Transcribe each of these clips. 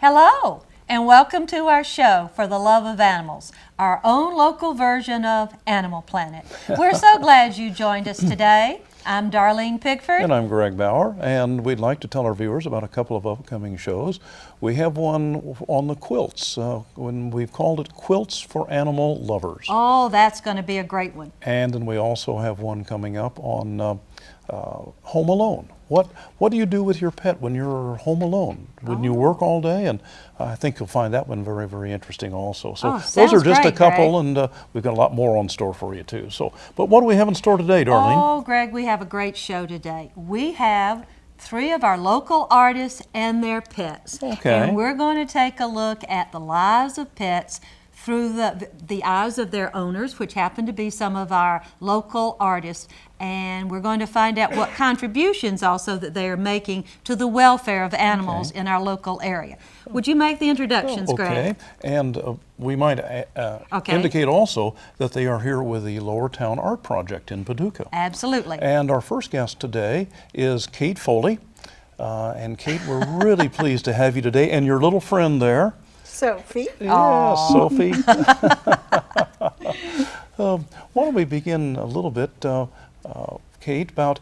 Hello, and welcome to our show for the love of animals, our own local version of Animal Planet. We're so glad you joined us today. I'm Darleen Pigford. And I'm Greg Baur, and we'd like to tell our viewers about a couple of upcoming shows. We have one on the quilts, when we've called it Quilts for Animal Lovers. Oh, that's going to be a great one. And then we also have one coming up on Home Alone. What do you do with your pet when you're home alone? When you work all day? And I think you'll find that one very, very interesting also. So those are just a couple, Greg. And we've got a lot more on store for you too. But what do we have in store today, Darleen? Oh, Greg, we have a great show today. We have 3 of our local artists and their pets. Okay. And we're going to take a look at the lives of pets through the eyes of their owners, which happen to be some of our local artists. And we're going to find out what contributions also that they are making to the welfare of animals in our local area. Would you make the introductions, Greg? Okay, and we might indicate also that they are here with the Lower Town Art Project in Paducah. Absolutely. And our first guest today is Kate Foley. And Kate, we're really pleased to have you today, and your little friend there. Sophie. Yes, Sophie. Why don't we begin a little bit, Kate, about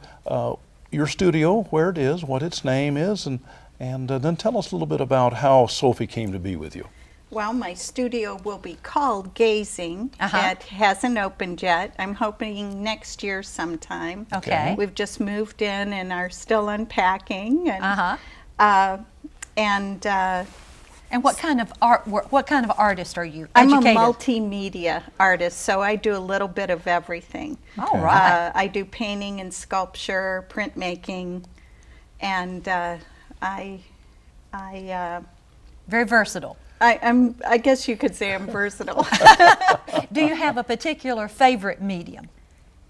your studio, where it is, what its name is, and then tell us a little bit about how Sophie came to be with you. Well, my studio will be called Gazing. It hasn't opened yet. I'm hoping next year sometime. Okay. We've just moved in and are still unpacking. And what kind of artist are you? I'm Educated? a multimedia artist, so I do a little bit of everything. All right. I do painting and sculpture, printmaking, and Very versatile. I guess you could say I'm versatile. Do you have a particular favorite medium?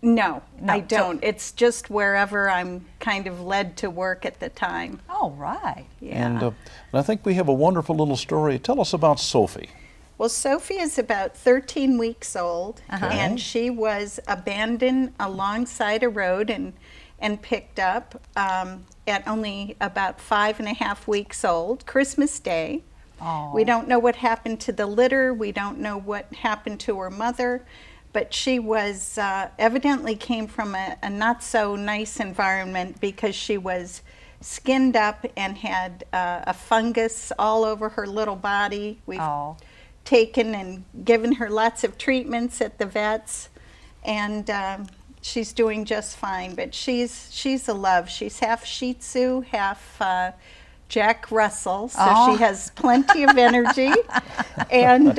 No, I don't. It's just wherever I'm kind of led to work at the time. All right. Yeah. And I think we have a wonderful little story. Tell us about Sophie. Well, Sophie is about 13 weeks old, and she was abandoned alongside a road and picked up at only about 5.5 weeks old, Christmas Day. Oh. We don't know what happened to the litter. We don't know what happened to her mother. But she was evidently came from a not so nice environment because she was skinned up and had a fungus all over her little body. We've taken and given her lots of treatments at the vets, and she's doing just fine. But she's a love. She's half Shih Tzu, half Jack Russell, so she has plenty of energy, and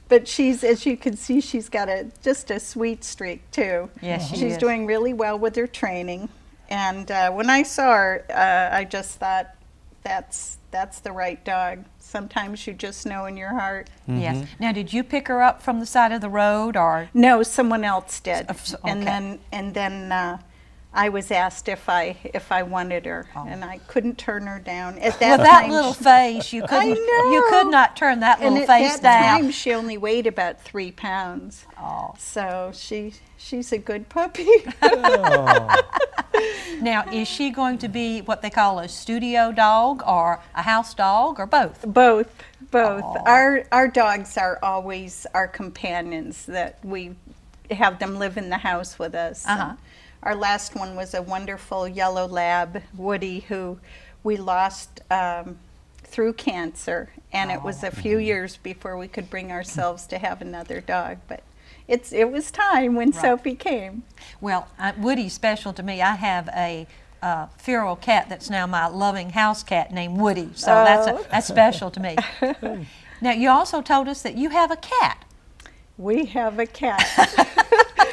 but she's, as you can see, she's got just a sweet streak too. Yes, she's doing really well with her training, and when I saw her, I just thought that's the right dog. Sometimes you just know in your heart. Yes. Now, did you pick her up from the side of the road, or no? Someone else did, okay. and then. I was asked if I wanted her, and I couldn't turn her down. At that with that time, little face, you couldn't. You could not turn that little face down. At that time, she only weighed about 3 pounds. Oh, so she's a good puppy. Now, is she going to be what they call a studio dog, or a house dog, or both? Both. Oh. Our dogs are always our companions. That we have them live in the house with us. Our last one was a wonderful yellow lab, Woody, who we lost through cancer, and it was a few years before we could bring ourselves to have another dog. But it was time when Sophie came. Well, Woody's special to me. I have a feral cat that's now my loving house cat named Woody, so that's special to me. Now, you also told us that you have a cat. We have a cat.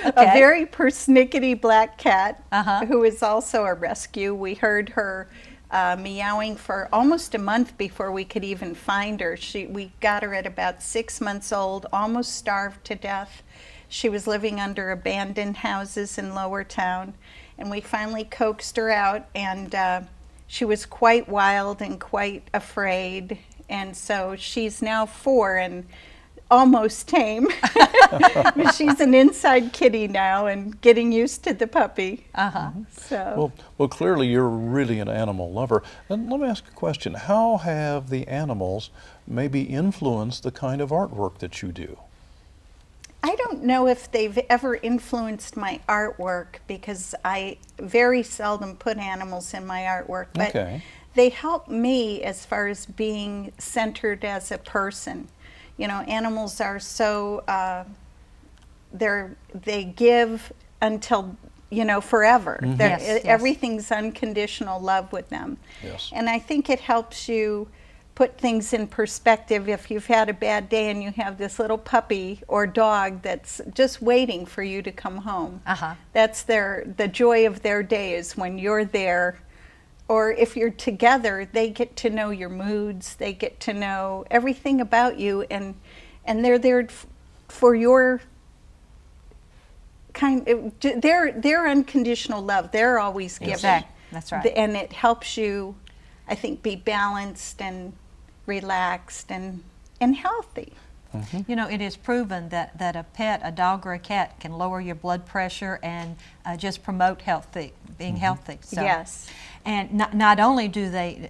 A very persnickety black cat who is also a rescue. We heard her meowing for almost a month before we could even find her. We got her at about 6 months old, almost starved to death. She was living under abandoned houses in Lower Town, and we finally coaxed her out, and she was quite wild and quite afraid, and so she's now 4, and almost tame. But she's an inside kitty now and getting used to the puppy. So. Well, clearly you're really an animal lover. And let me ask a question. How have the animals maybe influenced the kind of artwork that you do? I don't know if they've ever influenced my artwork because I very seldom put animals in my artwork, but Okay. they help me as far as being centered as a person. You know, animals are so, they give until, you know, forever. Yes, yes. Everything's unconditional love with them. Yes. And I think it helps you put things in perspective. If you've had a bad day and you have this little puppy or dog that's just waiting for you to come home, that's the joy of their day is when you're there. Or if you're together, they get to know your moods, they get to know everything about you, and they're there for your their unconditional love. They're always giving. Exactly. That's right. And it helps you, I think, be balanced and relaxed and healthy. You know, it is proven that a pet, a dog or a cat, can lower your blood pressure and just promote being healthy. So, Yes. And not only do they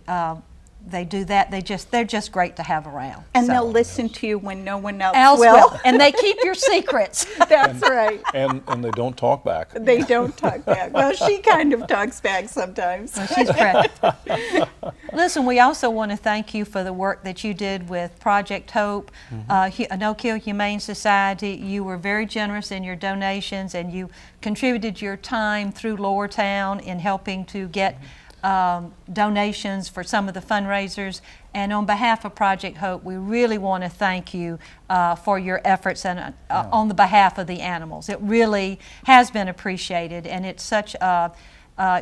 do that, they're just great to have around. And So- they'll listen to you when no one else will. will. And they keep your secrets. That's right. And they don't talk back. They don't talk back. Well, she kind of talks back sometimes. Well, she's great. Listen, we also want to thank you for the work that you did with Project Hope, No Kill Humane Society. You were very generous in your donations, and you contributed your time through Lower Town in helping to get donations for some of the fundraisers. And on behalf of Project Hope, we really want to thank you for your efforts and on the behalf of the animals. It really has been appreciated, and it's such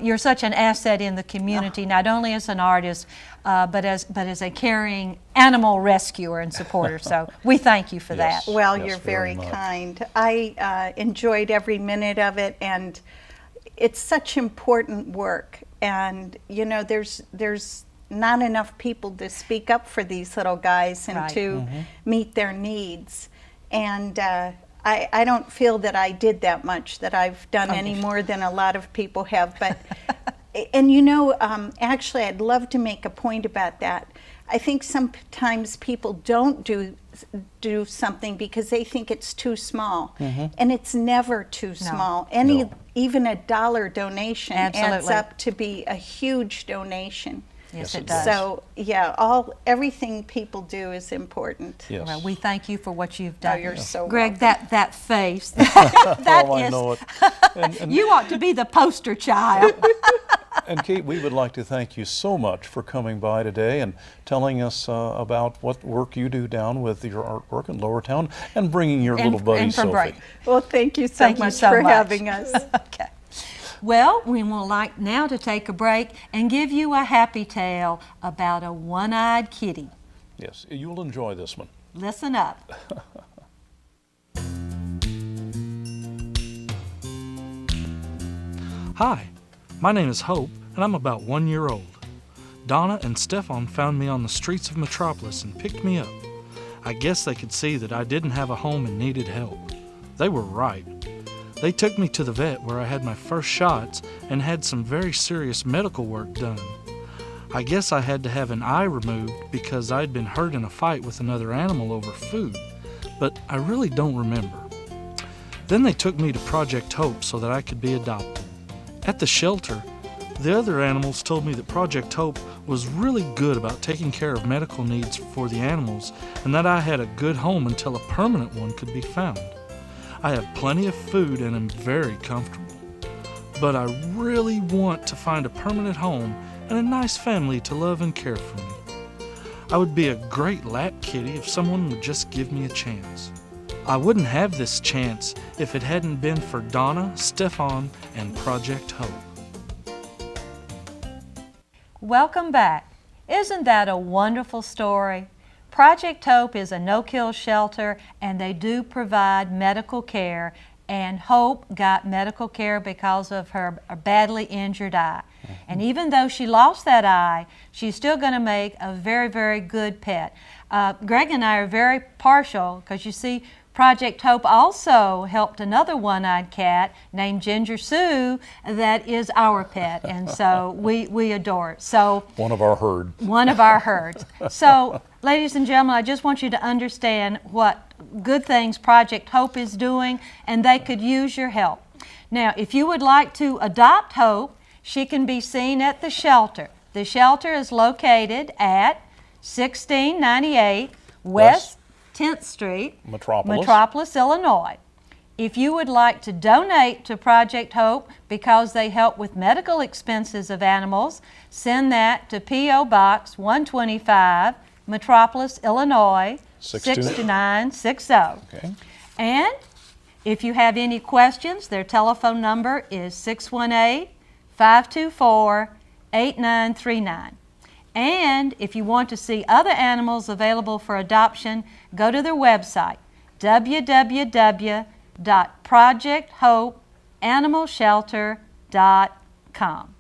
you're such an asset in the community, not only as an artist, but as a caring animal rescuer and supporter. So we thank you for Yes. that. Well, Yes, you're very very much. kind. I enjoyed every minute of it, and it's such important work. And you know, there's not enough people to speak up for these little guys and Right. to meet their needs. And I don't feel that I did that much, that I've done any more than a lot of people have. But and you know, actually, I'd love to make a point about that. I think sometimes people don't do something because they think it's too small, and it's never too small. Even a $1 donation adds Absolutely. up to be a huge donation. Yes, Yes, it it does. does. So yeah, everything people do is important. Yes. Well, we thank you for what you've done. Oh, you're so Greg, welcome. that face, that Oh, I is, know it. And, you ought to be the poster child. and Kate, we would like to thank you so much for coming by today and telling us about what work you do down with your artwork in Lower Town and bringing your little buddy and for Sophie. Brady. Well, thank you so Thank you much so for much. having us. Okay. Well, we would like now to take a break and give you a happy tale about a one-eyed kitty. Yes, you'll enjoy this one. Listen up. Hi, my name is Hope, and I'm about 1 year old. Donna and Stefan found me on the streets of Metropolis and picked me up. I guess they could see that I didn't have a home and needed help. They were right. They took me to the vet where I had my first shots and had some very serious medical work done. I guess I had to have an eye removed because I'd been hurt in a fight with another animal over food, but I really don't remember. Then they took me to Project Hope so that I could be adopted. At the shelter, the other animals told me that Project Hope was really good about taking care of medical needs for the animals and that I had a good home until a permanent one could be found. I have plenty of food and am very comfortable. But I really want to find a permanent home and a nice family to love and care for me. I would be a great lap kitty if someone would just give me a chance. I wouldn't have this chance if it hadn't been for Donna, Stefan, and Project Hope. Welcome back. Isn't that a wonderful story? Project Hope is a no-kill shelter, and they do provide medical care, and Hope got medical care because of her badly injured eye. And even though she lost that eye, she's still going to make a very, very good pet. Greg and I are very partial because you see, Project Hope also helped another one-eyed cat named Ginger Sue that is our pet, and so we adore it. So One of our herd. one of our herds. So, ladies and gentlemen, I just want you to understand what good things Project Hope is doing, and they could use your help. Now, if you would like to adopt Hope, she can be seen at the shelter. The shelter is located at 1698 West 10th Street, Metropolis, Illinois. If you would like to donate to Project Hope because they help with medical expenses of animals, send that to P.O. Box 125, Metropolis, Illinois, 62960. Okay. And if you have any questions, their telephone number is 618-524-8939. And if you want to see other animals available for adoption, go to their website, www.projecthopeanimalshelter.com.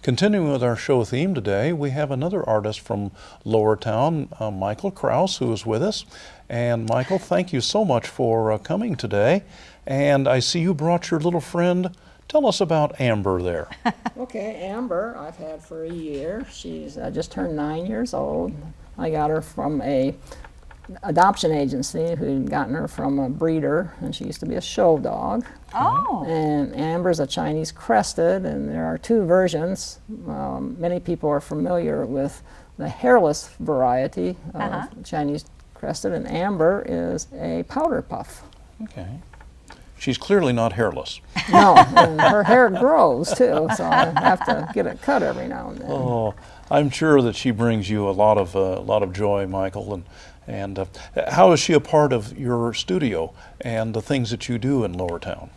Continuing with our show theme today, we have another artist from Lower Town, Michael Crouse, who is with us. And Michael, thank you so much for coming today. And I see you brought your little friend. Tell us about Amber there. Okay, Amber, I've had for a year. She's just turned 9 years old. I got her from a adoption agency who'd gotten her from a breeder, and she used to be a show dog. Oh. And Amber's a Chinese crested, and there are two versions. Many people are familiar with the hairless variety of Chinese crested, and Amber is a powder puff. Okay. She's clearly not hairless. No, and her hair grows too, so I have to get it cut every now and then. Oh, I'm sure that she brings you a lot of joy, Michael. And how is she a part of your studio and the things that you do in Lower Town?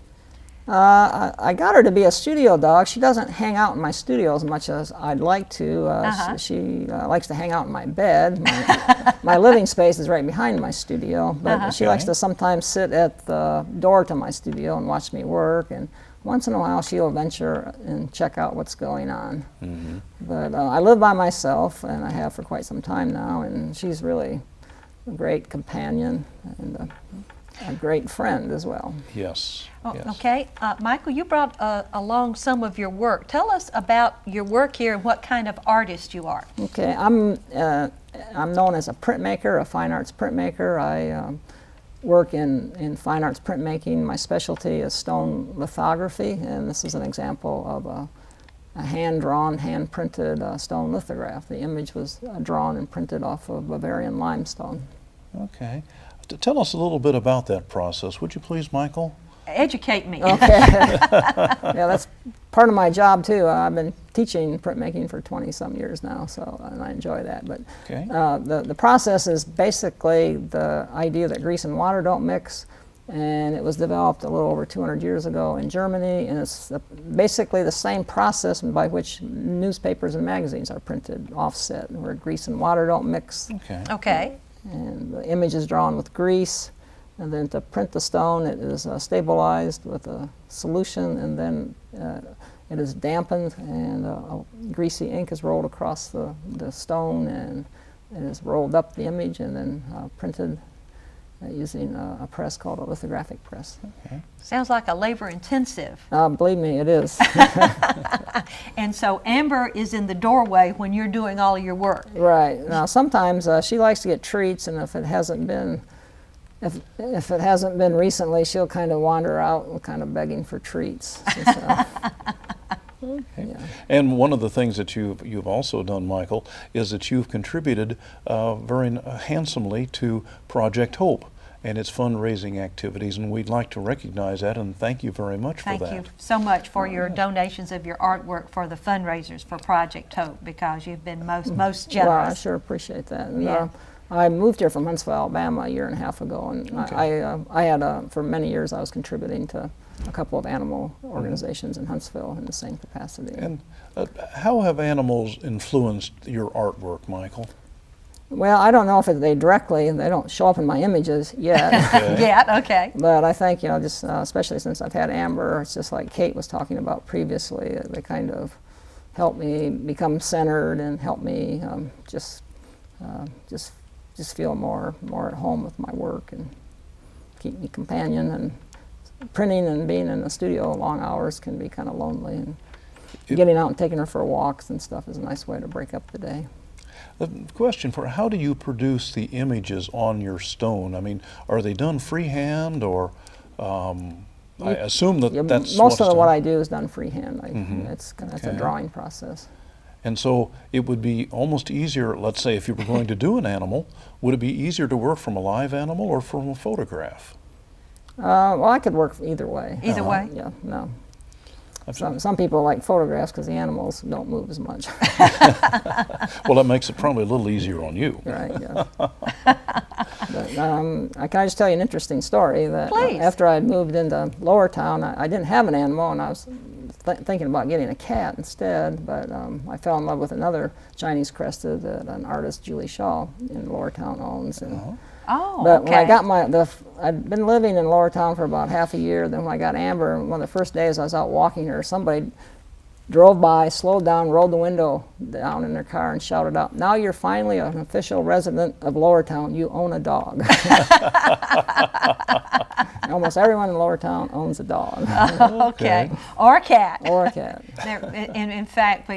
I got her to be a studio dog. She doesn't hang out in my studio as much as I'd like to. She likes to hang out in my bed. My living space is right behind my studio, but she likes to sometimes sit at the door to my studio and watch me work, and once in a while she'll venture and check out what's going on. But I live by myself, and I have for quite some time now, and she's really a great companion and a great friend as well. Yes. Oh, yes. okay. Michael, you brought along some of your work. Tell us about your work here and what kind of artist you are. Okay, I'm known as a printmaker, a fine arts printmaker. I work in fine arts printmaking. My specialty is stone lithography, and this is an example of a hand-drawn, hand-printed stone lithograph. The image was drawn and printed off of Bavarian limestone. Okay. Tell us a little bit about that process, would you please, Michael? Educate me. Okay. Yeah, that's part of my job too. I've been teaching printmaking for 20-some years now, so and I enjoy that. But Okay. the process is basically the idea that grease and water don't mix, and it was developed a little over 200 years ago in Germany, and it's basically the same process by which newspapers and magazines are printed, offset, where grease and water don't mix. Okay. Okay. And the image is drawn with grease, and then to print the stone it is stabilized with a solution, and then it is dampened, and greasy ink is rolled across the stone, and it is rolled up the image and then printed using a press called a lithographic press. Okay. Sounds like a labor intensive. Believe me, it is. And so Amber is in the doorway when you're doing all of your work. Right. Now sometimes she likes to get treats, and if it hasn't been recently, she'll kind of wander out kind of begging for treats. So, Okay. yeah. And one of the things that you've also done, Michael, is that you've contributed very handsomely to Project Hope and its fundraising activities, and we'd like to recognize that and thank you very much for that. Thank you so much for your donations of your artwork for the fundraisers for Project Hope, because you've been most Well, I generous. sure appreciate that. And, Yeah. I moved here from Huntsville, Alabama a year and a half ago, and I had for many years I was contributing to a couple of animal organizations in Huntsville in the same capacity. And how have animals influenced your artwork, Michael? Well, I don't know if they don't show up in my images yet. Yeah, okay. But I think, just especially since I've had Amber, it's just like Kate was talking about previously, they kind of help me become centered and help me just feel more at home with my work and keep me companion. And printing and being in the studio long hours can be kind of lonely, and getting out and taking her for walks and stuff is a nice way to break up the day. A question for how do you produce the images on your stone? I mean, are they done freehand, or I assume that's most what's of what done. I do is done freehand. That's a Okay. drawing process. And so it would be almost easier, let's say if you were going to do an animal, would it be easier to work from a live animal or from a photograph? Well, I could work either way. Either way? Yeah, no. Absolutely. Some people like photographs because the animals don't move as much. Well, that makes it probably a little easier on you. Right, yeah. But can I just tell you an interesting story? That Please. After I moved into Lower Town, I didn't have an animal, and I was thinking about getting a cat instead, but I fell in love with another Chinese crested that an artist, Julie Shaw, in Lower Town owns. And Oh, But okay. when I got I'd been living in Lower Town for about half a year. Then when I got Amber, one of the first days I was out walking her, somebody drove by, slowed down, rolled the window down in their car and shouted out, "Now you're finally an official resident of Lower Town. You own a dog." Almost everyone in Lower Town owns a dog Okay. Or a cat. or a cat. In fact,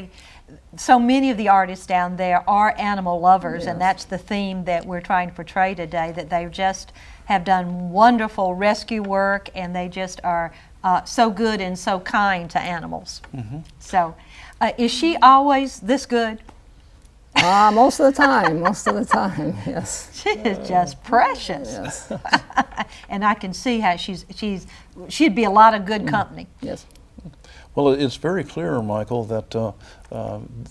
so many of the artists down there are animal lovers, and Yes. that's the theme that we're trying to portray today, that they just have done wonderful rescue work, and they just are so good and so kind to animals. So, is she always this good? Most of the time, yes. She is just precious. Yes, And I can see how she'd be a lot of good company. yes. Well, it's very clear, Michael, that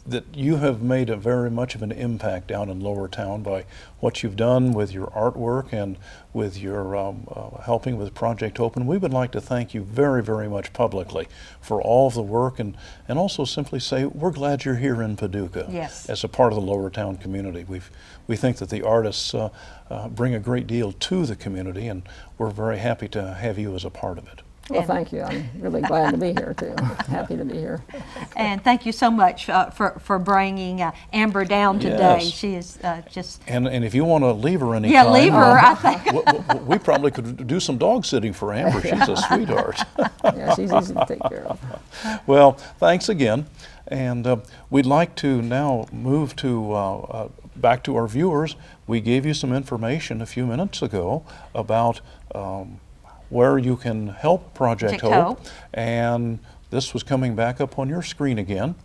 that you have made very much of an impact down in Lower Town by what you've done with your artwork and with your helping with Project Hope. And we would like to thank you very, very much publicly for all of the work, and also simply say we're glad you're here in Paducah Yes. as a part of the Lower Town community. We think that the artists bring a great deal to the community, and we're very happy to have you as a part of it. Well, And- thank you. I'm really glad to be here, too. Happy to be here. And thank you so much for bringing Amber down today. Yes. She is just, And if you want to leave her any yeah, time, leave her, I think. we probably could do some dog sitting for Amber. She's a sweetheart. Yeah, she's easy to take care of. Well, thanks again. And we'd like to now move to back to our viewers. We gave you some information a few minutes ago about where you can help Project Project Hope. And this was coming back up on your screen again.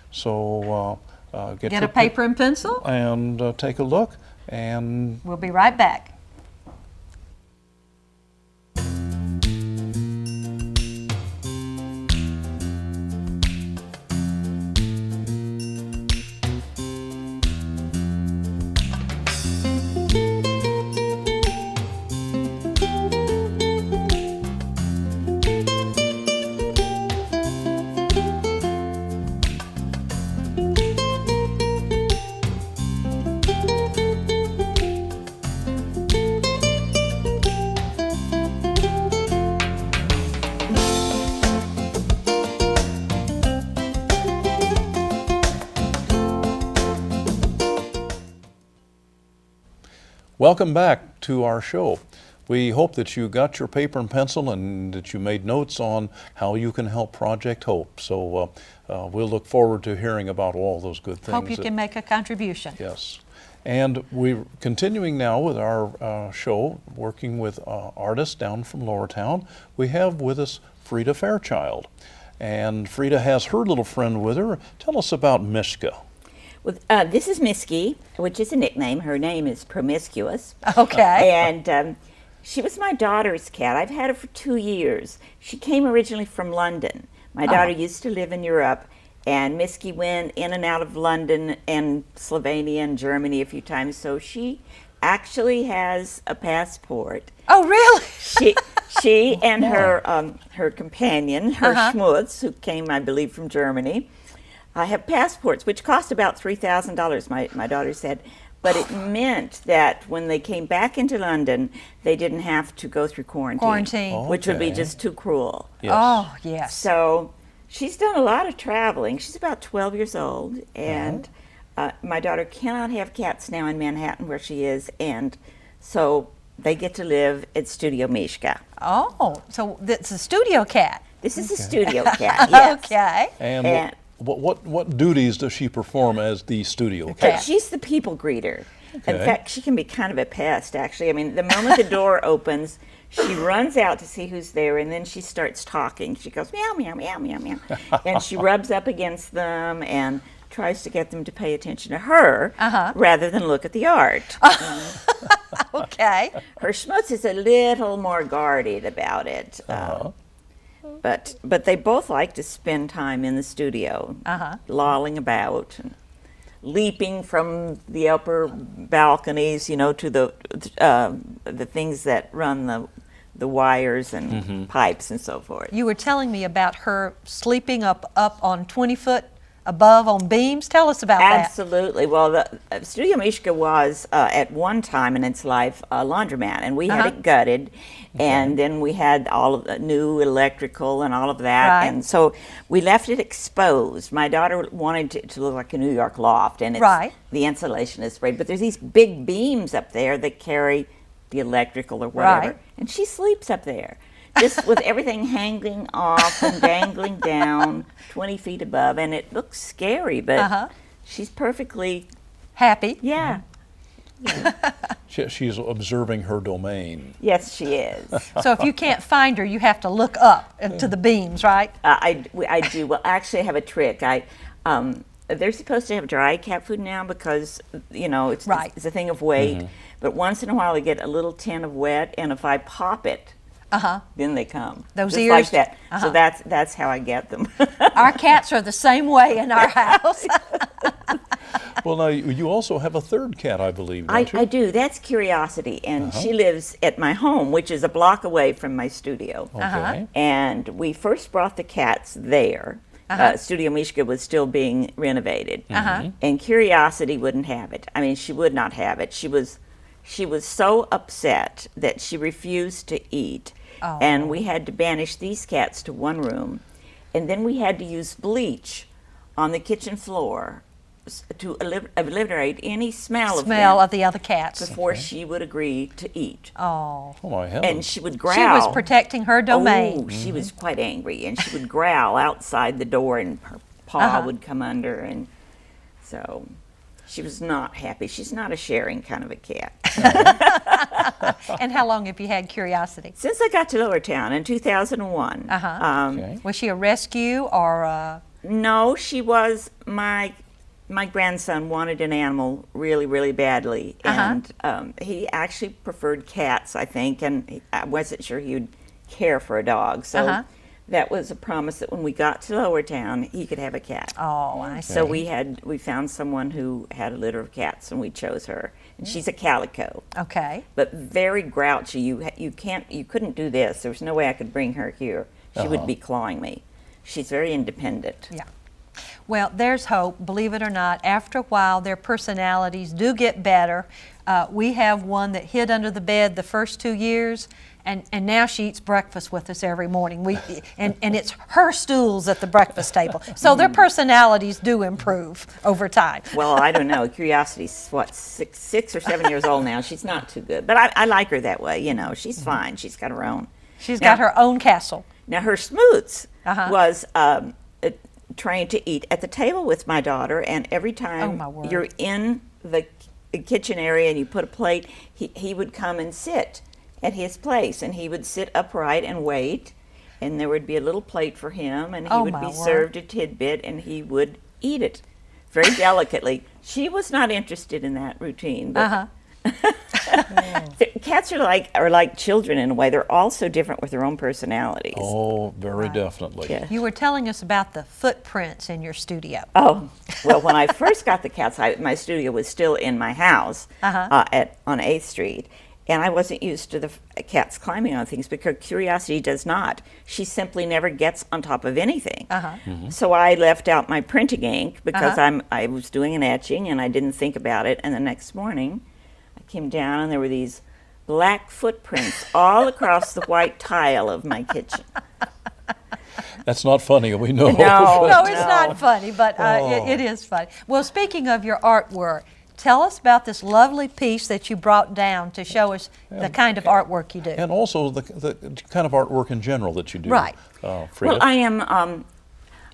So Get your a paper and pencil. and take a look. And We'll be right back. welcome back to our show. We hope that you got your paper and pencil and that you made notes on how you can help Project Hope. So we'll look forward to hearing about all those good things. Hope you can make a contribution. Yes. And we're continuing now with our show, working with artists down from Lower Town. We have with us Freda Fairchild. And Freda has her little friend with her. Tell us about Mishka. Well, this is Misky, which is a nickname. Her name is Promiscuous. Okay. And she was my daughter's cat. I've had her for 2 years. She came originally from London. My daughter used to live in Europe, and Misky went in and out of London and Slovenia and Germany a few times. So she actually has a passport. Oh, really? She and her companion, her Schmutz, who came, I believe, from Germany, have passports, which cost about $3,000, my daughter said. but it meant that when they came back into London, they didn't have to go through quarantine. Which would be Okay. just too cruel. Yes. Oh, yes. So she's done a lot of traveling. She's about 12 years old, and my daughter cannot have cats now in Manhattan where she is, and so they get to live at Studio Mishka. Oh, so it's a studio cat. This is a studio cat, yes. Okay. And, And- what duties does she perform as the studio But cat? she's the people greeter. In Okay. fact, she can be kind of a pest, actually. I mean, the moment the door opens, she runs out to see who's there, and then she starts talking. She goes, meow, meow, meow, meow, meow. And she rubs up against them and tries to get them to pay attention to her rather than look at the art. Okay. Her schmutz is a little more guarded about it. But they both like to spend time in the studio, lolling about and leaping from the upper balconies, you know, to the things that run the wires and pipes and so forth. You were telling me about her sleeping up on 20-foot above on beams. Tell us about that. Absolutely. Well, the Studio Mishka was at one time in its life a laundromat, and we had it gutted, and then we had all of the new electrical and all of that, Right. and so we left it exposed. My daughter wanted it to look like a New York loft, and it's, Right. the insulation is sprayed, but there's these big beams up there that carry the electrical or whatever, Right. and she sleeps up there. Just with everything hanging off and dangling down 20 feet above, and it looks scary, but she's perfectly, Happy. yeah. She's observing her domain. Yes, she is. So if you can't find her, you have to look up to the beams, right? I do. Well, actually, I have a trick. They're supposed to have dry cat food now because, you know, it's a thing of weight. But once in a while, they get a little tin of wet, and if I pop it, then they come. Those just ears? like that. So that's how I get them. Our cats are the same way in our house. Well, now, you also have a third cat, I believe, I don't you? do. That's Curiosity, and she lives at my home, which is a block away from my studio. Okay. And we first brought the cats there. Studio Mishka was still being renovated, and Curiosity wouldn't have it. I mean, she would not have it. She was so upset that she refused to eat, and we had to banish these cats to one room, and then we had to use bleach on the kitchen floor to eliminate any smell of them the other cats. before she would agree to eat. Oh. Oh, my heavens. And she would growl. She was protecting her domain. Oh, she was quite angry, and she would growl outside the door, and her paw would come under, and so she was not happy. She's not a sharing kind of a cat. And how long have you had Curiosity? Since I got to Lower Town in 2001. Okay. Was she a rescue or No, she was my grandson wanted an animal really, really badly, and he actually preferred cats, I think, and I wasn't sure he would care for a dog. So that was a promise that when we got to Lower Town, he could have a cat. Oh, I see. So we found someone who had a litter of cats, and we chose her. And she's a calico, Okay. but very grouchy. You couldn't do this. There was no way I could bring her here. She would be clawing me. She's very independent. Yeah. Well, there's hope, believe it or not. After a while, their personalities do get better. We have one that hid under the bed the first 2 years, and now she eats breakfast with us every morning. And it's her stools at the breakfast table. So their personalities do improve over time. Well, I don't know. Curiosity's what, 6 or 7 years old now. She's not too good, but I like her that way. You know, she's fine. She's got her own. She's got her own castle. Now her Smoots was trained to eat at the table with my daughter, and every time my word. you're in the kitchen area and you put a plate, he would come and sit at his place, and he would sit upright and wait, and there would be a little plate for him, and he would my be word. served a tidbit, and he would eat it very delicately. She was not interested in that routine, but cats are like children in a way. They're all so different with their own personalities. Oh, very definitely. Yeah. You were telling us about the footprints in your studio. Oh, well, when I first got the cats, my studio was still in my house on 8th Street. And I wasn't used to the cats climbing on things because Curiosity does not. She simply never gets on top of anything. So I left out my printing ink because I was doing an etching and I didn't think about it. And the next morning, I came down and there were these black footprints all across the white tile of my kitchen. That's not funny, we know. No. No, it's not funny, but it is funny. Well, speaking of your artwork, tell us about this lovely piece that you brought down to show us the kind of artwork you do. And also the kind of artwork in general that you do. Right. Freda. Well, I am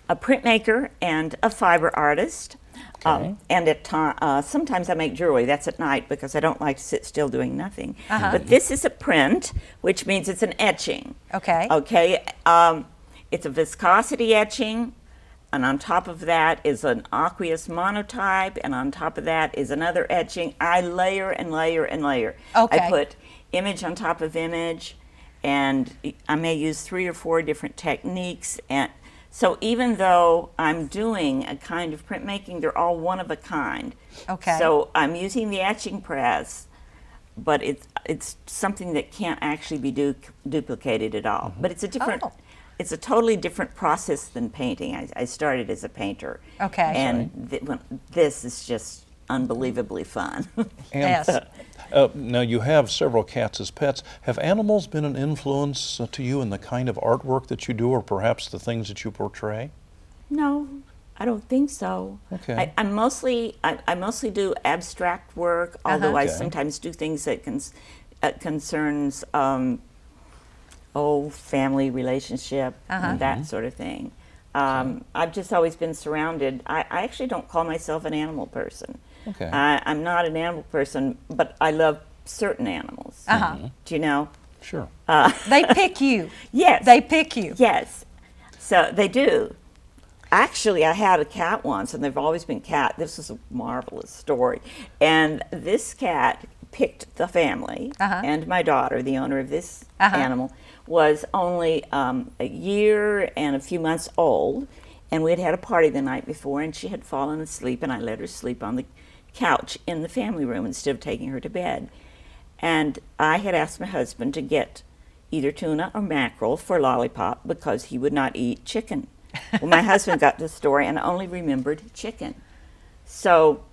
a printmaker and a fiber artist. Okay. And sometimes I make jewelry. That's at night because I don't like to sit still doing nothing. But this is a print, which means it's an etching. Okay. Okay. It's a viscosity etching, and on top of that is an aqueous monotype, and on top of that is another etching. I layer and layer and layer. Okay. I put image on top of image, and I may use 3 or 4 different techniques. And so even though I'm doing a kind of printmaking, they're all one of a kind. Okay. So I'm using the etching press, but it's something that can't actually be duplicated at all. But it's a different. Oh. It's a totally different process than painting. I started as a painter. Okay. And this is just unbelievably fun. And, Yes. now you have several cats as pets. Have animals been an influence to you in the kind of artwork that you do, or perhaps the things that you portray? No, I don't think so. Okay. I mostly do abstract work, although I Okay. sometimes do things that concerns family relationship and that sort of thing. I've just always been surrounded. I actually don't call myself an animal person. Okay. I'm not an animal person, but I love certain animals. Do you know? Sure. They pick you. Yes. They pick you. Yes. So they do. Actually, I had a cat once, and they've always been cat. This is a marvelous story. And this cat picked the family, and my daughter, the owner of this animal, was only a year and a few months old, and we had had a party the night before, and she had fallen asleep, and I let her sleep on the couch in the family room instead of taking her to bed. And I had asked my husband to get either tuna or mackerel for Lollipop because he would not eat chicken. Well, my husband got the story and only remembered chicken. So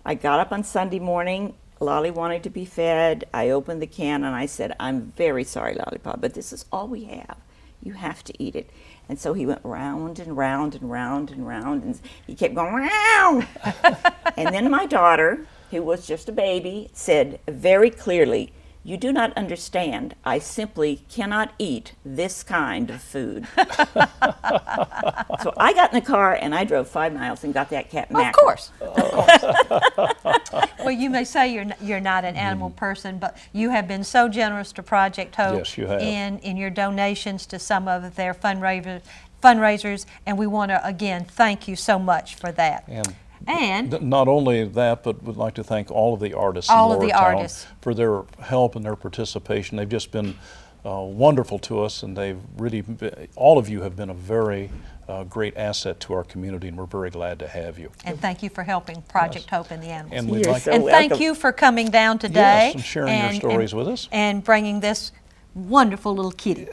I got up on Sunday morning. Lolly wanted to be fed. I opened the can and I said, "I'm very sorry, Lollipop, but this is all we have. You have to eat it." And so he went round and round and round and round, and he kept going, "Round." And then my daughter, who was just a baby, said very clearly, "You do not understand. I simply cannot eat this kind of food." So I got in the car and I drove 5 miles and got that cat mackerel. Of course. Well, you may say you're not an animal person, but you have been so generous to Project Hope. Yes, you have. in your donations to some of their fundraisers, and we want to again thank you so much for that. And not only that, but would like to thank all of the artists All in of the Lower Town artists. for their help and their participation. They've just been wonderful to us, and they've really, all of you have been a very great asset to our community, and we're very glad to have you. And thank you for helping Project Hope and the animals. And we'd You're like so And thank welcome. you for coming down today. Yes, and sharing your stories with us. And bringing this wonderful little kitty.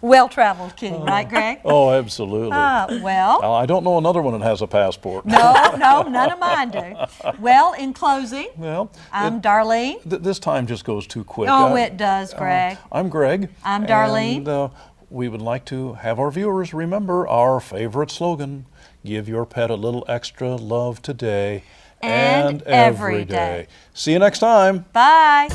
Well-traveled kitty, right, Greg? Oh, absolutely. Well, I don't know another one that has a passport. no, none of mine do. Well, in closing, Well, I'm Darlene. this time just goes too quick. Oh, it does, Greg. I'm Greg. I'm Darlene. And we would like to have our viewers remember our favorite slogan: give your pet a little extra love today And every day. See you next time. Bye.